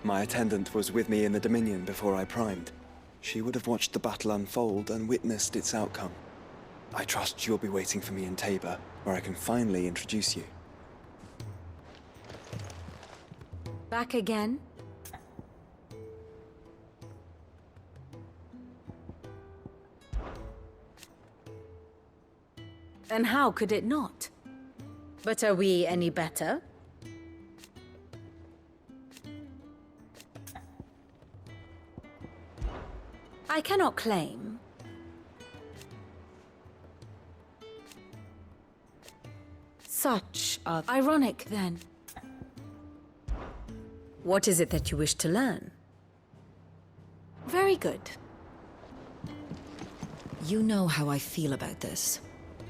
My attendant was with me in the Dominion before I primed. She would have watched the battle unfold and witnessed its outcome. I trust you'll be waiting for me in Tabor, where I can finally introduce you. Back again? And how could it not? But are we any better? I cannot claim. Such are ironic, then. What is it that you wish to learn? Very good. You know how I feel about this,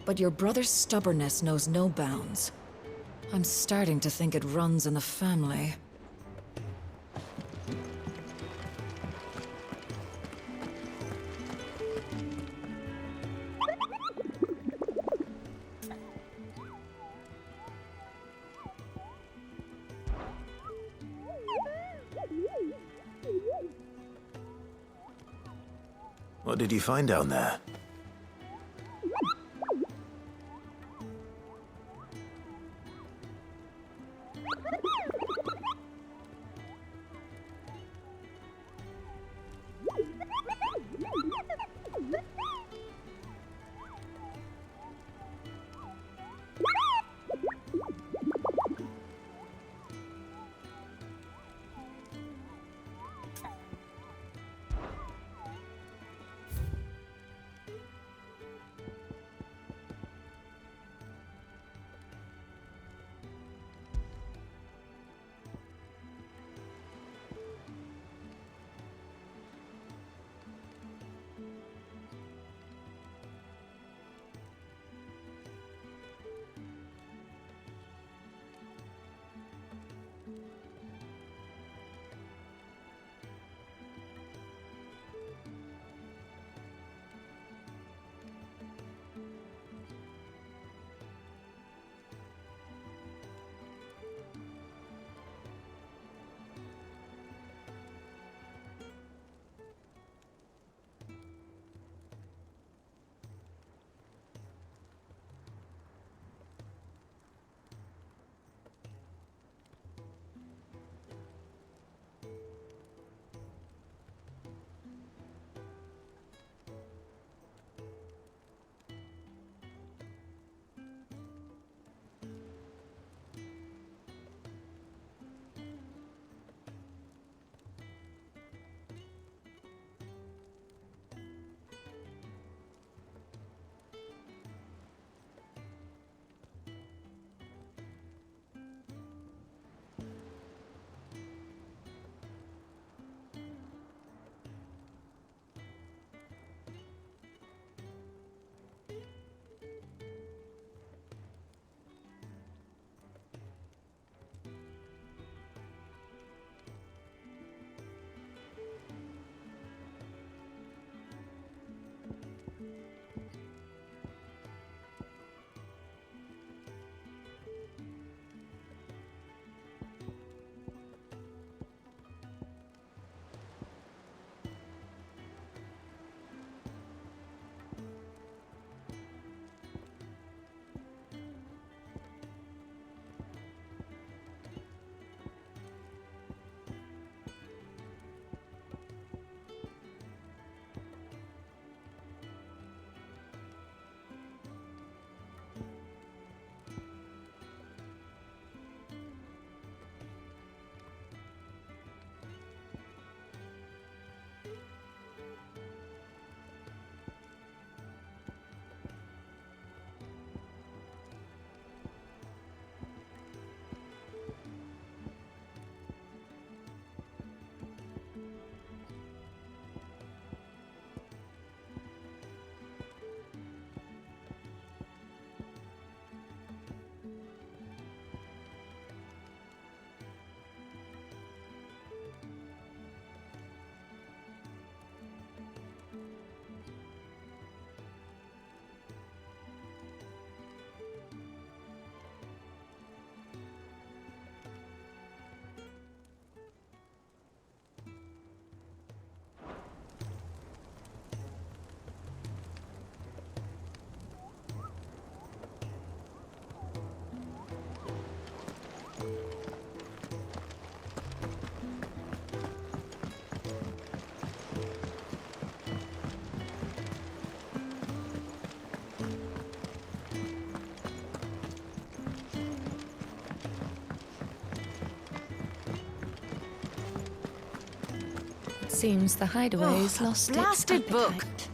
but your brother's stubbornness knows no bounds. I'm starting to think it runs in the family. What did you find down there? Seems the hideaway's lost its blasted book. appetite.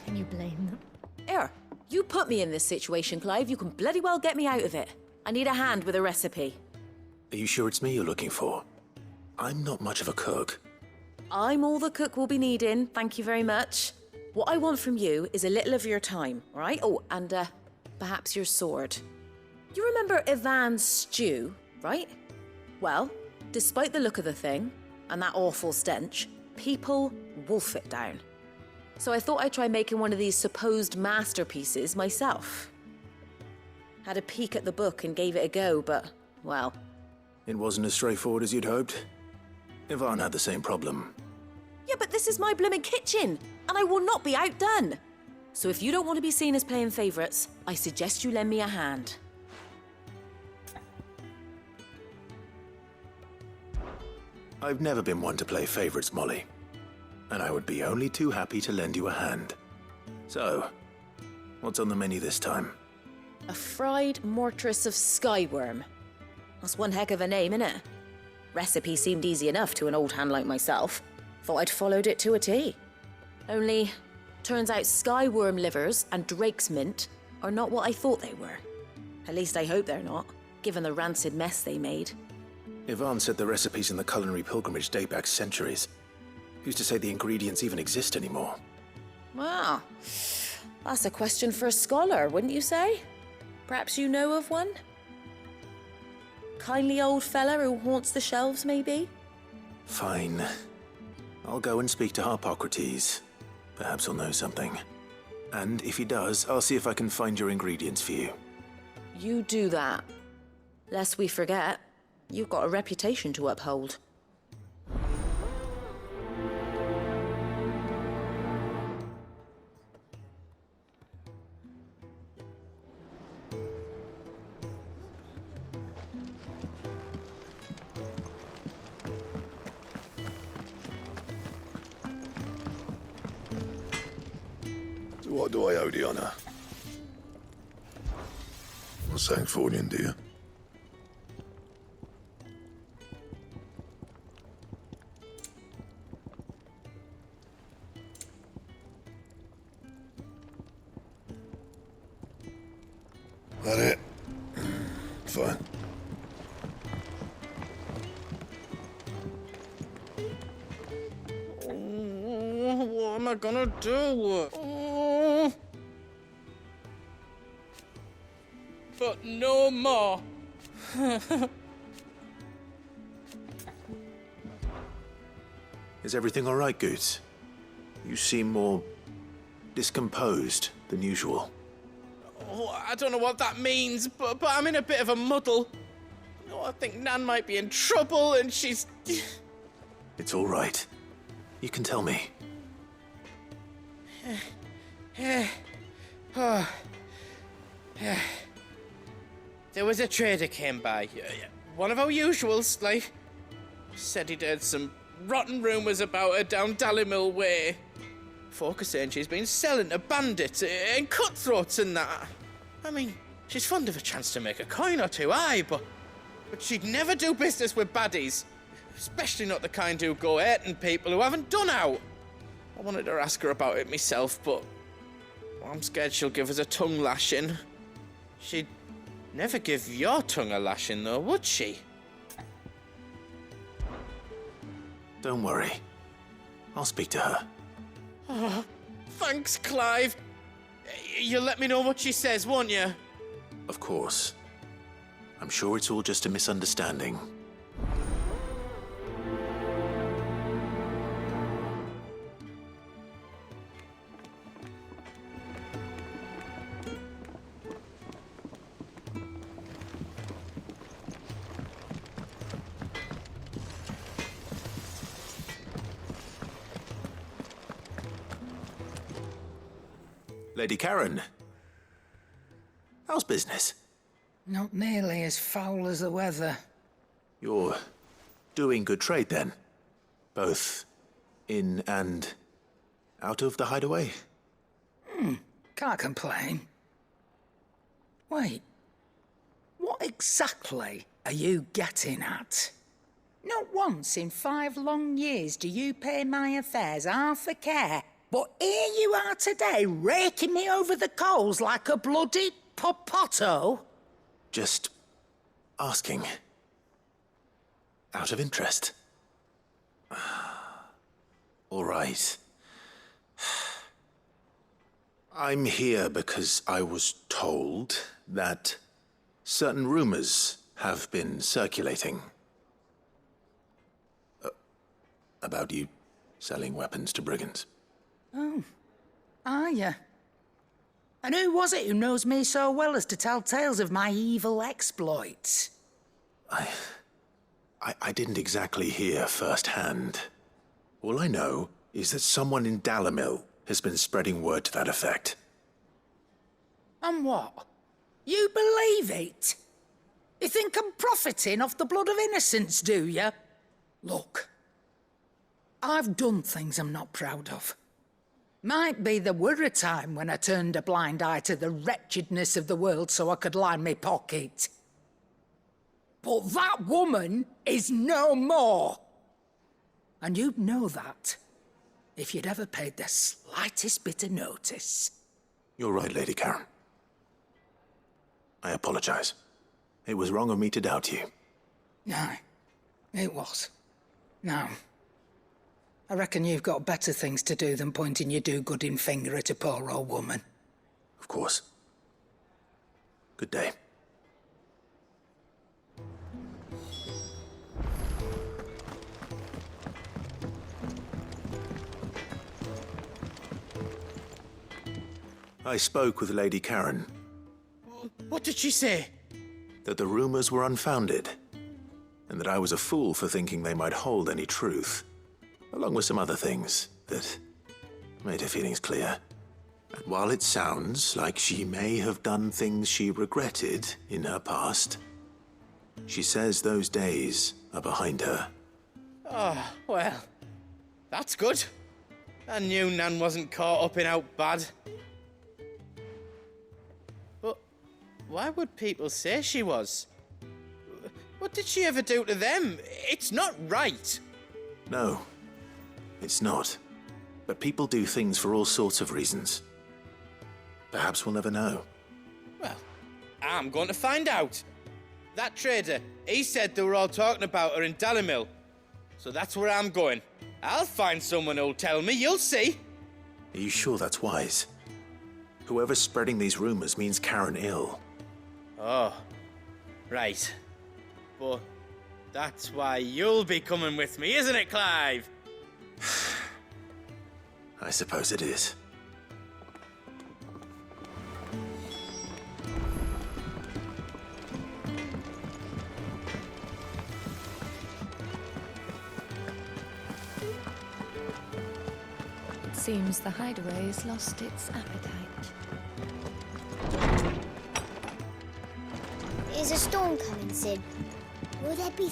Can you blame them? Here, you put me in this situation, Clive. You can bloody well get me out of it. I need a hand with a recipe. Are you sure it's me you're looking for? I'm not much of a cook. I'm all the cook will be needing, thank you very much. What I want from you is a little of your time, all right? Oh, and perhaps your sword. You remember Ivan's stew, right? Well, despite the look of the thing, and that awful stench, people wolf it down. So I thought I'd try making one of these supposed masterpieces myself. Had a peek at the book and gave it a go, but, well... It wasn't as straightforward as you'd hoped. Ivan had the same problem. Yeah, but this is my blimmin' kitchen, and I will not be outdone. So if you don't want to be seen as playing favourites, I suggest you lend me a hand. I've never been one to play favorites, Molly. And I would be only too happy to lend you a hand. So, what's on the menu this time? A fried mortress of skyworm. That's one heck of a name, innit? Recipe seemed easy enough to an old hand like myself. Thought I'd followed it to a T. Only, turns out skyworm livers and drake's mint are not what I thought they were. At least I hope they're not, given the rancid mess they made. Ivan said the recipes in the culinary pilgrimage date back centuries. Who's to say the ingredients even exist anymore? Wow, that's a question for a scholar, wouldn't you say? Perhaps you know of one? Kindly old fella who haunts the shelves, maybe? Fine. I'll go and speak to Harpocrates. Perhaps he'll know something. And if he does, I'll see if I can find your ingredients for you. You do that. Lest we forget, you've got a reputation to uphold. What do I owe the honor? Well, thanks for you, dear. That it? Fine. What am I gonna do? But no more. Is everything all right, Goots? You seem more discomposed than usual. Oh, I don't know what that means, but I'm in a bit of a muddle. Oh, I think Nan might be in trouble, and she's... It's all right. You can tell me. There was a trader came by. One of our usuals, like. Said he'd heard some rotten rumours about her down Dallymill Way. Folk are saying she's been selling to bandits and cutthroats and that. I mean, she's fond of a chance to make a coin or two, aye, but she'd never do business with baddies. Especially not the kind who go hurting people who haven't done out. I wanted to ask her about it myself, but I'm scared she'll give us a tongue lashing. She'd never give your tongue a lashing, though, would she? Don't worry. I'll speak to her. Oh, thanks, Clive. You'll let me know what she says, won't you? Of course. I'm sure it's all just a misunderstanding. Lady Karen, how's business? Not nearly as foul as the weather. You're doing good trade then? Both in and out of the hideaway? Can't complain. Wait, what exactly are you getting at? Not once in 5 long years do you pay my affairs half a care. But here you are today, raking me over the coals like a bloody popoto. Just asking. Out of interest. All right. I'm here because I was told that certain rumors have been circulating. About you selling weapons to brigands. Oh, are you? And who was it who knows me so well as to tell tales of my evil exploits? I didn't exactly hear firsthand. All I know is that someone in Dalimil has been spreading word to that effect. And what? You believe it? You think I'm profiting off the blood of innocents, do you? Look, I've done things I'm not proud of. Might be there were a time when I turned a blind eye to the wretchedness of the world so I could line my pocket. But that woman is no more. And you'd know that if you'd ever paid the slightest bit of notice. You're right, Lady Karen. I apologize. It was wrong of me to doubt you. Aye, it was. Now, I reckon you've got better things to do than pointing your do-gooding finger at a poor old woman. Of course. Good day. I spoke with Lady Karen. What did she say? That the rumors were unfounded, and that I was a fool for thinking they might hold any truth, along with some other things that made her feelings clear. And while it sounds like she may have done things she regretted in her past, she says those days are behind her. Oh, well, that's good. I knew Nan wasn't caught up in out bad. But why would people say she was? What did she ever do to them? It's not right. No, it's not. But people do things for all sorts of reasons. Perhaps we'll never know. Well, I'm going to find out. That trader, he said they were all talking about her in Dalimil. So that's where I'm going. I'll find someone who'll tell me, you'll see. Are you sure that's wise? Whoever's spreading these rumors means Karen ill. Oh, right. But that's why you'll be coming with me, isn't it, Clive? I suppose it is. It seems the hideaway's lost its appetite. Is a storm coming, Sid? Will there be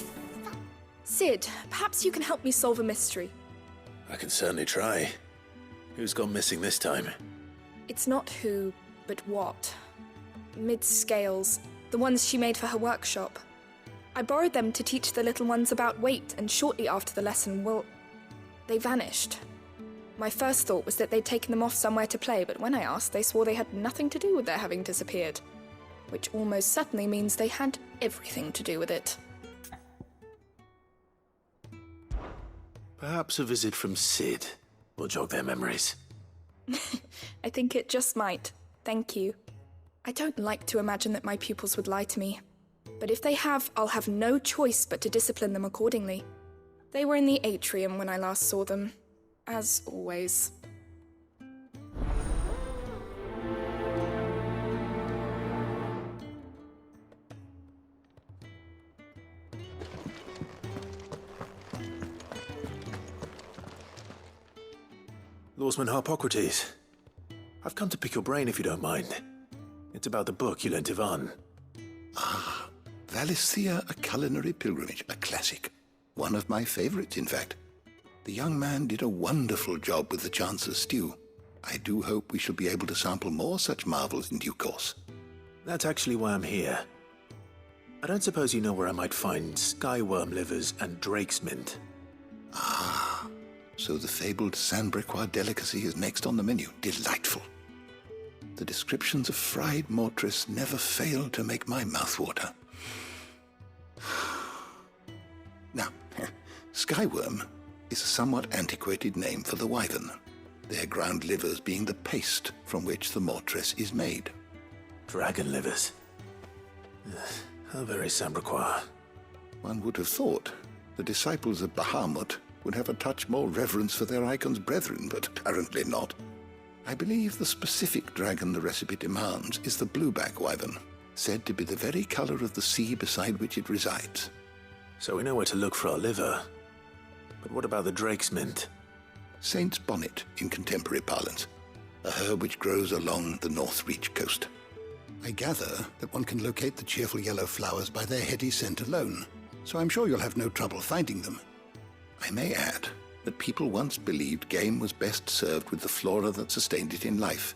Sid, perhaps you can help me solve a mystery. I can certainly try. Who's gone missing this time? It's not who, but what. Mid's scales, the ones she made for her workshop. I borrowed them to teach the little ones about weight, and shortly after the lesson, well, they vanished. My first thought was that they'd taken them off somewhere to play, but when I asked, they swore they had nothing to do with their having disappeared. Which almost certainly means they had everything to do with it. Perhaps a visit from Sid will jog their memories. I think it just might. Thank you. I don't like to imagine that my pupils would lie to me. But if they have, I'll have no choice but to discipline them accordingly. They were in the atrium when I last saw them, as always. Lawsman Harpocrates, I've come to pick your brain if you don't mind. It's about the book you lent Ivan. Ah, Valisthea, A Culinary Pilgrimage, a classic. One of my favorites, in fact. The young man did a wonderful job with the Chance's stew. I do hope we shall be able to sample more such marvels in due course. That's actually why I'm here. I don't suppose you know where I might find skyworm livers and drake's mint. Ah, so the fabled Sandbrequois delicacy is next on the menu. Delightful. The descriptions of fried mortress never fail to make my mouth water. Now, skyworm is a somewhat antiquated name for the wyvern, their ground livers being the paste from which the mortress is made. Dragon livers. How very Sandbrequois. One would have thought the disciples of Bahamut would have a touch more reverence for their icon's brethren, but apparently not. I believe the specific dragon the recipe demands is the blueback wyvern, said to be the very color of the sea beside which it resides. So we know where to look for our liver. But what about the drake's mint? Saint's bonnet in contemporary parlance, a herb which grows along the North Reach coast. I gather that one can locate the cheerful yellow flowers by their heady scent alone, so I'm sure you'll have no trouble finding them. I may add that people once believed game was best served with the flora that sustained it in life,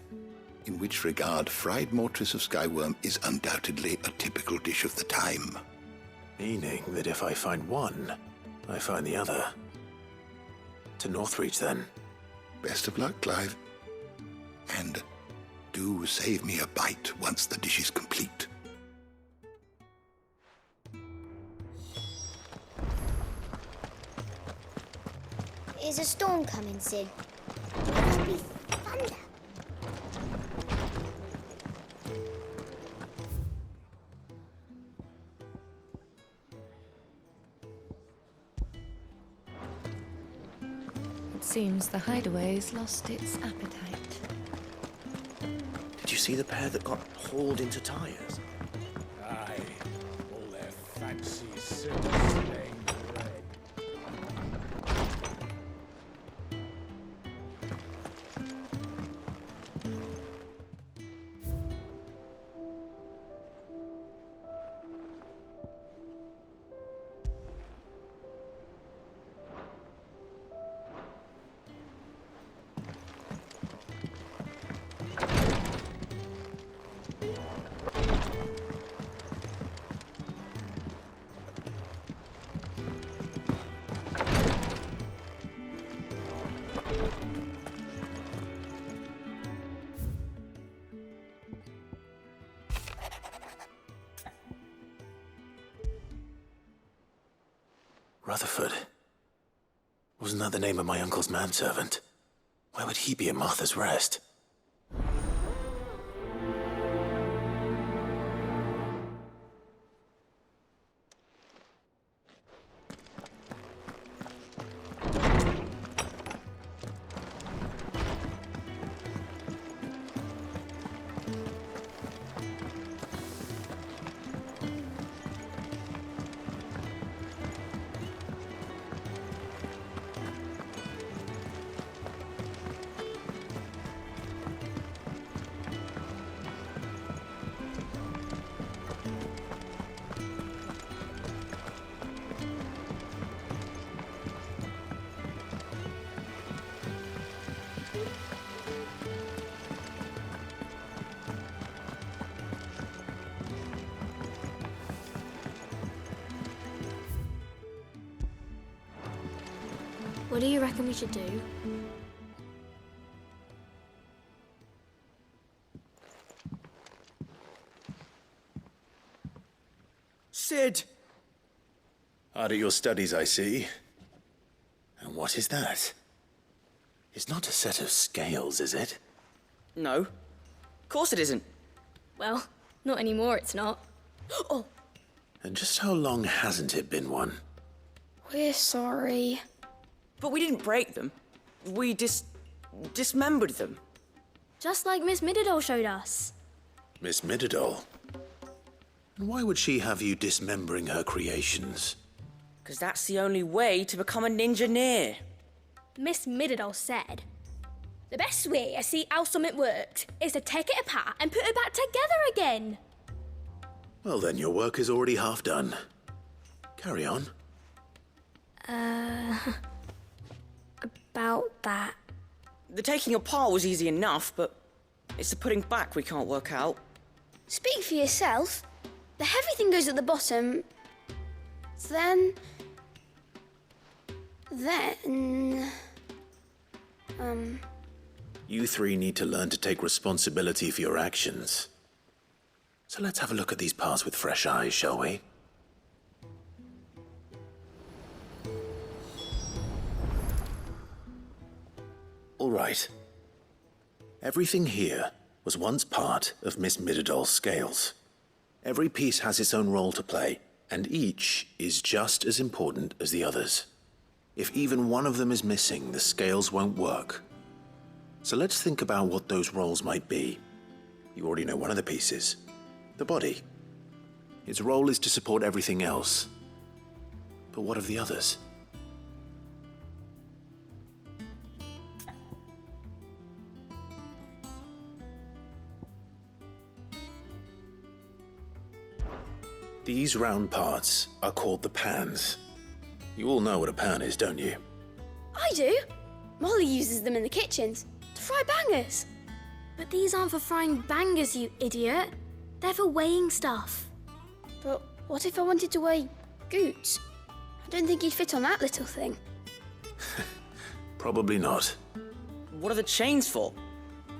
in which regard fried mortress of skyworm is undoubtedly a typical dish of the time. Meaning that if I find one, I find the other. To Northreach, then. Best of luck, Clive. And do save me a bite once the dish is complete. Is a storm coming, Sid? Will there be thunder? It seems the hideaway's lost its appetite. Did you see the pair that got hauled into tires? Aye, all their fancy silver-stained red. Rutherford. Wasn't that the name of my uncle's manservant? Why would he be at Martha's Rest? What do you reckon we should do? Sid! Hard at your studies, I see. And what is that? It's not a set of scales, is it? No. Of course it isn't. Well, not anymore, it's not. Oh, And just how long hasn't it been one? we're sorry. But we didn't break them. We dismembered them. Just like Miss Mididol showed us. Miss Mididol? And why would she have you dismembering her creations? Because that's the only way to become a ninja-neer. Miss Mididol said, the best way to see how something worked is to take it apart and put it back together again. Well then, your work is already half done. Carry on. About that. The taking apart was easy enough, but it's the putting back we can't work out. Speak for yourself. The heavy thing goes at the bottom. Then... You three need to learn to take responsibility for your actions. So let's have a look at these parts with fresh eyes, shall we? All right. Everything here was once part of Miss Midadol's scales. Every piece has its own role to play, and each is just as important as the others. If even one of them is missing, the scales won't work. So let's think about what those roles might be. You already know one of the pieces, the body. Its role is to support everything else. But what of the others? These round parts are called the pans. You all know what a pan is, don't you? I do. Molly uses them in the kitchens to fry bangers. But these aren't for frying bangers, you idiot. They're for weighing stuff. But what if I wanted to weigh Goots? I don't think he'd fit on that little thing. Probably not. What are the chains for?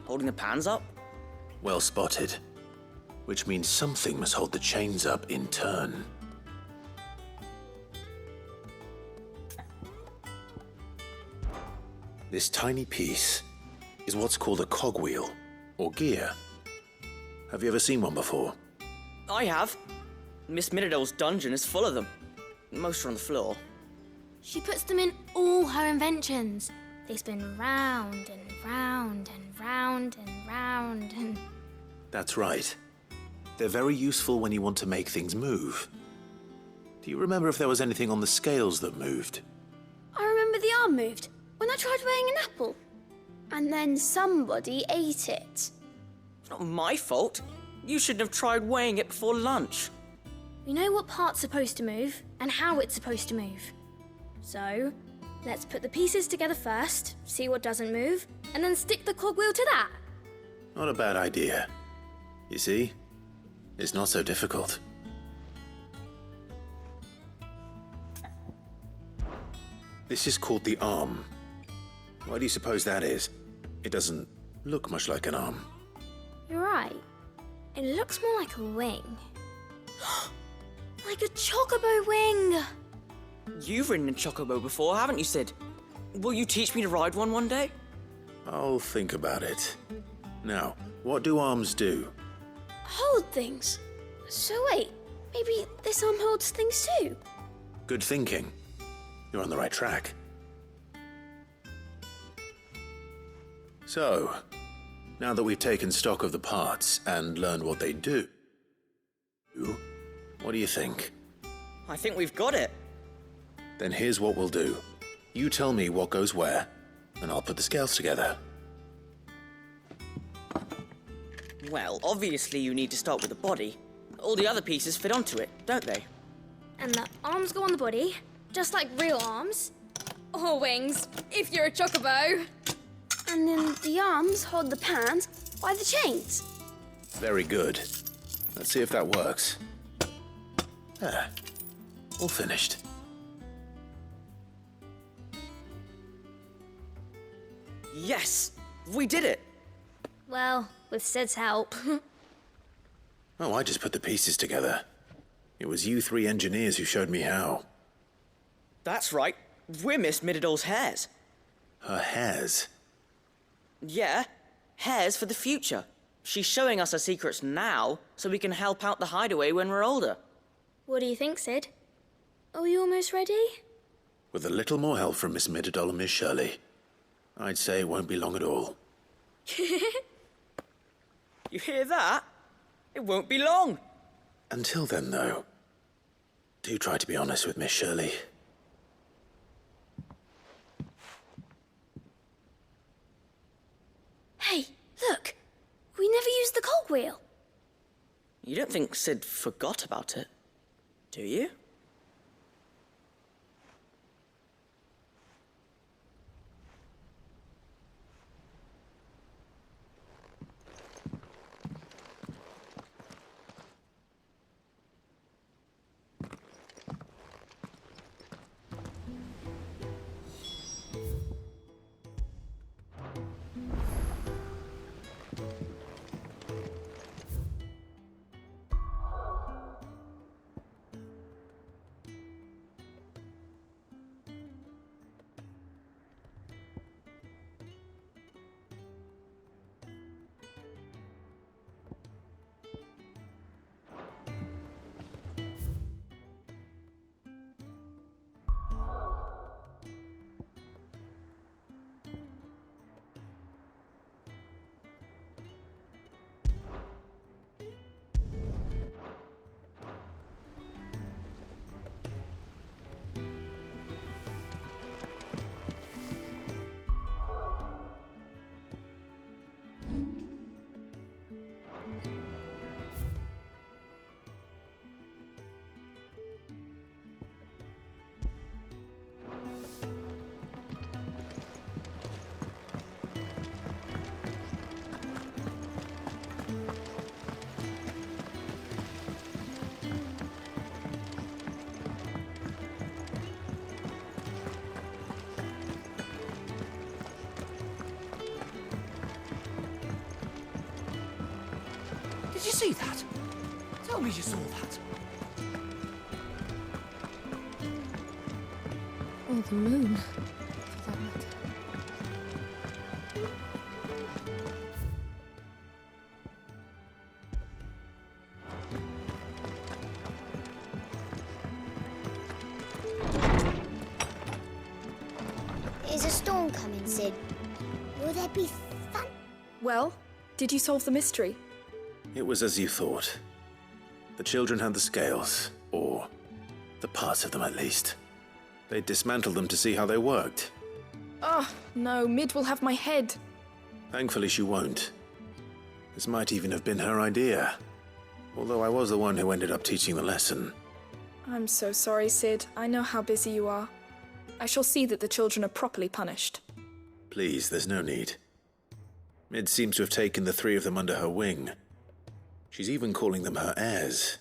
Holding the pans up? Well spotted. Which means something must hold the chains up in turn. This tiny piece is what's called a cogwheel, or gear. Have you ever seen one before? I have. Miss Midadol's dungeon is full of them. Most are on the floor. She puts them in all her inventions. They spin round and round and round and round and... That's right. They're very useful when you want to make things move. Do you remember if there was anything on the scales that moved? I remember the arm moved when I tried weighing an apple. And then somebody ate it. It's not my fault. You shouldn't have tried weighing it before lunch. We know what part's supposed to move and how it's supposed to move. So, let's put the pieces together first, see what doesn't move, and then stick the cogwheel to that. Not a bad idea. You see? It's not so difficult. This is called the arm. Why do you suppose that is? It doesn't look much like an arm. You're right. It looks more like a wing. Like a chocobo wing! You've ridden a chocobo before, haven't you, Sid? Will you teach me to ride one day? I'll think about it. Now, what do arms do? Hold things. So wait, maybe this arm holds things too? Good thinking. You're on the right track. So, now that we've taken stock of the parts and learned what they do, what do you think? I think we've got it. Then here's what we'll do. You tell me what goes where, and I'll put the scales together. Well, obviously you need to start with the body. All the other pieces fit onto it, don't they? And the arms go on the body, just like real arms. Or wings, if you're a chocobo. And then the arms hold the pans by the chains. Very good. Let's see if that works. There. All finished. Yes! We did it! Well, with Sid's help. Oh, I just put the pieces together. It was you three engineers who showed me how. That's right. We're Miss Midadol's hares. Her hairs? Yeah, hares for the future. She's showing us her secrets now, so we can help out the hideaway when we're older. What do you think, Sid? Are you almost ready? With a little more help from Miss Midadol and Miss Shirley, I'd say it won't be long at all. You hear that? It won't be long. Until then, though, do try to be honest with Miss Shirley. Hey, look! We never used the cogwheel. You don't think Sid forgot about it, do you? see that? Tell me you saw that. Or the moon, for that matter. Is a storm coming, Sid? Will there be fun? Well, did you solve the mystery? It was as you thought. The children had the scales, or the parts of them at least. They dismantled them to see how they worked. Oh, no, Mid will have my head. Thankfully she won't. This might even have been her idea. Although I was the one who ended up teaching the lesson. I'm so sorry, Sid. I know how busy you are. I shall see that the children are properly punished. Please, there's no need. Mid seems to have taken the three of them under her wing. She's even calling them her heirs.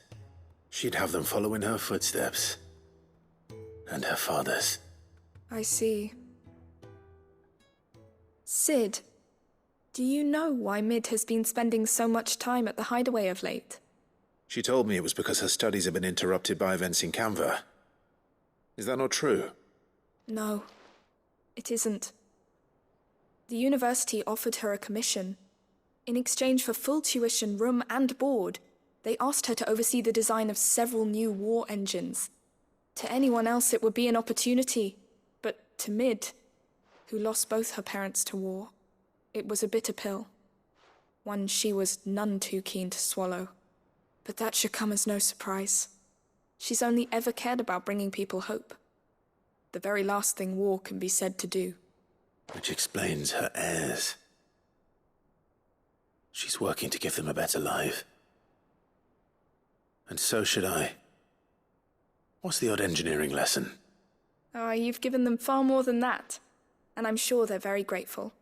She'd have them follow in her footsteps. And her father's. I see. Sid, do you know why Mid has been spending so much time at the hideaway of late? She told me it was because her studies have been interrupted by events in Canva. Is that not true? No, it isn't. The university offered her a commission. In exchange for full tuition, room and board, they asked her to oversee the design of several new war engines. To anyone else it would be an opportunity, but to Mid, who lost both her parents to war, it was a bitter pill. One she was none too keen to swallow. But that should come as no surprise. She's only ever cared about bringing people hope. The very last thing war can be said to do. Which explains her heirs. She's working to give them a better life. And so should I. What's the odd engineering lesson? Ah, you've given them far more than that. And I'm sure they're very grateful.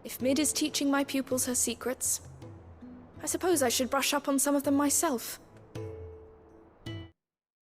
If Mid is teaching my pupils her secrets, I suppose I should brush up on some of them myself.